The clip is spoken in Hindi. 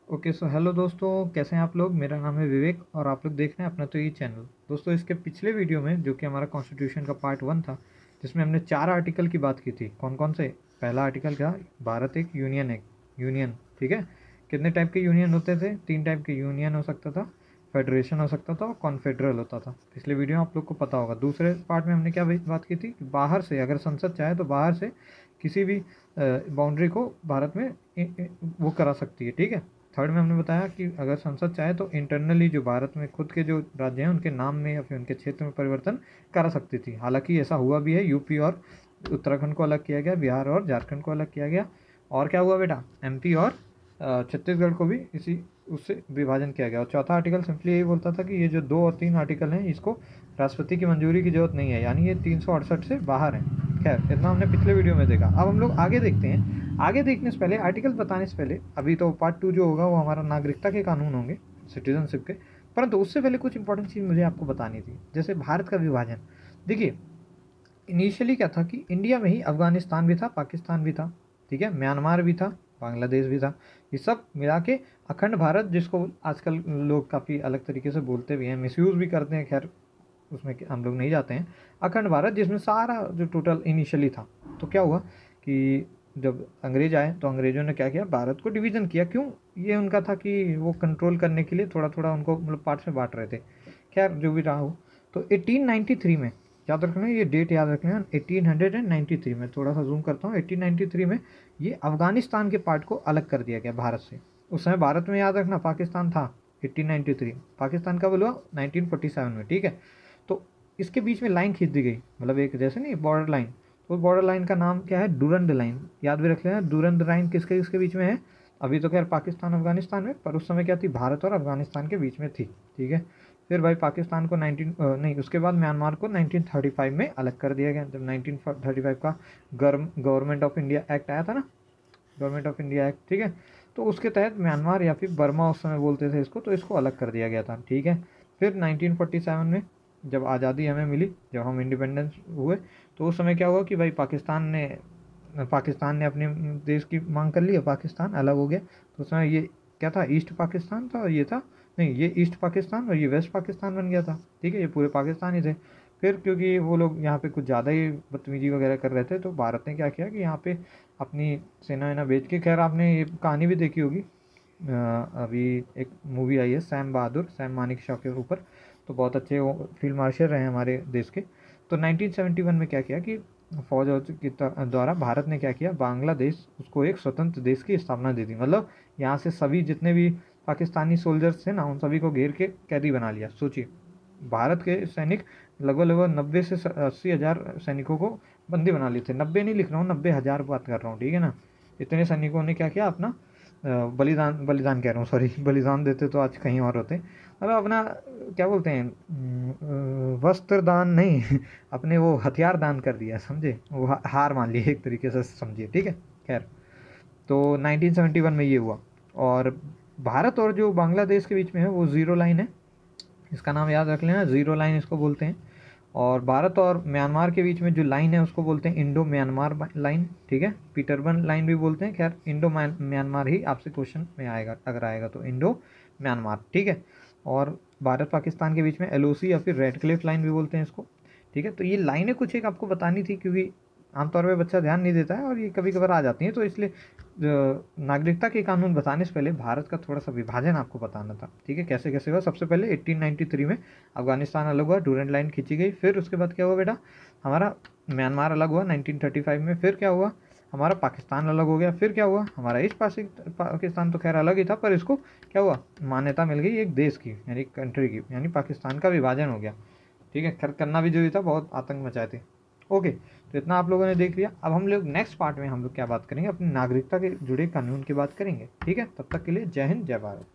ओके सो हेलो दोस्तों, कैसे हैं आप लोग। मेरा नाम है विवेक और आप लोग देख रहे हैं अपना तो ये चैनल। दोस्तों, इसके पिछले वीडियो में जो कि हमारा कॉन्स्टिट्यूशन का पार्ट 1 था, जिसमें हमने 4 आर्टिकल की बात की थी। कौन कौन से? पहला आर्टिकल था भारत एक यूनियन, ठीक है। कितने टाइप के यूनियन होते थे? 3 टाइप के यूनियन हो सकता था, फेडरेशन हो सकता था और कॉन्फेडरल होता था। पिछले वीडियो में आप लोग को पता होगा। दूसरे पार्ट में हमने क्या बात की थी कि बाहर से अगर संसद चाहे तो बाहर से किसी भी बाउंड्री को भारत में वो करा सकती है, ठीक है। थर्ड में हमने बताया कि अगर संसद चाहे तो इंटरनली जो भारत में खुद के जो राज्य हैं उनके नाम में या फिर उनके क्षेत्र में परिवर्तन करा सकती थी। हालांकि ऐसा हुआ भी है। यूपी और उत्तराखंड को अलग किया गया, बिहार और झारखंड को अलग किया गया। और क्या हुआ बेटा? एमपी और छत्तीसगढ़ को भी इसी उससे विभाजन किया गया। और चौथा आर्टिकल सिंपली यही बोलता था कि ये जो 2 और 3 आर्टिकल हैं इसको राष्ट्रपति की मंजूरी की जरूरत नहीं है, यानी ये 368 से बाहर है। खैर, इतना हमने पिछले वीडियो में देखा। अब हम लोग आगे देखते हैं। आगे देखने से पहले, आर्टिकल बताने से पहले, अभी तो पार्ट 2 जो होगा वो हमारा नागरिकता के कानून होंगे, सिटीजनशिप के। परंतु उससे पहले कुछ इंपॉर्टेंट चीज़ मुझे आपको बतानी थी, जैसे भारत का विभाजन। देखिए, इनिशियली क्या था कि इंडिया में ही अफगानिस्तान भी था, पाकिस्तान भी था, ठीक है, म्यांमार भी था, बांग्लादेश भी था। ये सब मिला के अखंड भारत, जिसको आजकल लोग काफ़ी अलग तरीके से बोलते भी हैं, मिसयूज़ भी करते हैं, खैर उसमें हम लोग नहीं जाते हैं। अखंड भारत जिसमें सारा जो टोटल इनिशियली था। तो क्या हुआ कि जब अंग्रेज आए तो अंग्रेज़ों ने क्या किया, भारत को डिवीज़न किया। क्यों? ये उनका था कि वो कंट्रोल करने के लिए थोड़ा थोड़ा उनको मतलब पार्ट्स में बांट रहे थे। खैर, जो भी रहा हो। तो 1893 में, याद रखना ये डेट याद रखना, 1893 में, थोड़ा सा जूम करता हूँ, 1893 में ये अफगानिस्तान के पार्ट को अलग कर दिया गया भारत से। उस समय भारत में, याद रखना, पाकिस्तान था 1893। पाकिस्तान कब हुआ? 1947 में, ठीक है। तो इसके बीच में लाइन खींच दी गई, मतलब एक जैसे नहीं बॉर्डर लाइन। तो बॉर्डर लाइन का नाम क्या है? Durand line. याद भी रख लेना, डूरंड लाइन किसके किसके बीच में है। अभी तो खैर पाकिस्तान अफगानिस्तान में, पर उस समय क्या थी? भारत और अफगानिस्तान के बीच में थी, ठीक है। फिर भाई पाकिस्तान को नहीं, उसके बाद म्यांमार को 1935 में अलग कर दिया गया। जब 1935 का गवर्नमेंट ऑफ इंडिया एक्ट आया था ना, गवर्नमेंट ऑफ इंडिया एक्ट, ठीक है। तो उसके तहत म्यांमार या फिर बर्मा उस समय बोलते थे इसको, तो इसको अलग कर दिया गया था, ठीक है। फिर 1947 में जब आज़ादी हमें मिली, जब हम इंडिपेंडेंस हुए, तो उस समय क्या हुआ कि भाई पाकिस्तान ने अपने देश की मांग कर ली, पाकिस्तान अलग हो गया। तो उस समय ये क्या था? ईस्ट पाकिस्तान था, और ये था, नहीं, ये ईस्ट पाकिस्तान और ये वेस्ट पाकिस्तान बन गया था, ठीक है। ये पूरे पाकिस्तान ही थे। फिर क्योंकि वो लोग यहाँ पे कुछ ज़्यादा ही बदतमीजी वगैरह कर रहे थे, तो भारत ने क्या किया कि यहाँ पे अपनी सेना वेना भेज के, खैर आपने ये कहानी भी देखी होगी, अभी एक मूवी आई है सैम मानेकशॉ के ऊपर। तो बहुत अच्छे वो फील्ड मार्शल रहे हैं हमारे देश के। तो 1971 में क्या किया कि फौज के द्वारा भारत ने क्या किया, बांग्लादेश उसको एक स्वतंत्र देश की स्थापना दे दी। मतलब यहाँ से सभी जितने भी पाकिस्तानी सोल्जर्स थे ना, उन सभी को घेर के कैदी बना लिया। सोचिए, भारत के सैनिक लगभग लगभग 90 से 80 हज़ार सैनिकों को बंदी बना लिए थे। 90 नहीं लिख रहा हूँ, 90 हज़ार बात कर रहा हूँ, ठीक है ना। इतने सैनिकों ने क्या किया, अपना बलिदान कह रहा हूँ, सॉरी, बलिदान देते तो आज कहीं और होते। मतलब अपना क्या बोलते हैं, वस्त्र दान नहीं, अपने वो हथियार दान कर दिया, समझे। वो हार मान लिए एक तरीके से, समझिए, ठीक है। खैर, तो 1971 में ये हुआ। और भारत और जो बांग्लादेश के बीच में है वो ज़ीरो लाइन है। इसका नाम याद रख लेना, ज़ीरो लाइन इसको बोलते हैं। और भारत और म्यांमार के बीच में जो लाइन है उसको बोलते हैं इंडो म्यांमार लाइन, ठीक है। पीटरबर्न लाइन भी बोलते हैं। खैर, इंडो म्यांमार ही आपसे क्वेश्चन में आएगा, अगर आएगा तो इंडो म्यांमार, ठीक है। और भारत पाकिस्तान के बीच में एलओसी या फिर रेड क्लिफ लाइन भी बोलते हैं इसको, ठीक है। तो ये लाइनें कुछ एक आपको बतानी थी, क्योंकि आमतौर पे बच्चा ध्यान नहीं देता है और ये कभी कभार आ जाती हैं। तो इसलिए नागरिकता के कानून बताने से पहले भारत का थोड़ा सा विभाजन आपको बताना था, ठीक है। कैसे कैसे हुआ? सबसे पहले 1893 में अफगानिस्तान अलग हुआ, डूरेंट लाइन खींची गई। फिर उसके बाद क्या हुआ बेटा? हमारा म्यांमार अलग हुआ 1935 में। फिर क्या हुआ? हमारा पाकिस्तान अलग हो गया। फिर क्या हुआ? हमारा ईस्ट पाकिस्तान तो खैर अलग ही था, पर इसको क्या हुआ, मान्यता मिल गई एक देश की, यानी कंट्री की, यानी पाकिस्तान का विभाजन हो गया, ठीक है। खैर, करना भी जरूरी था, बहुत आतंक मचाए थे। ओके, तो इतना आप लोगों ने देख लिया। अब हम लोग नेक्स्ट पार्ट में हम लोग क्या बात करेंगे, अपनी नागरिकता के जुड़े कानून की बात करेंगे, ठीक है। तब तक के लिए जय हिंद, जय भारत।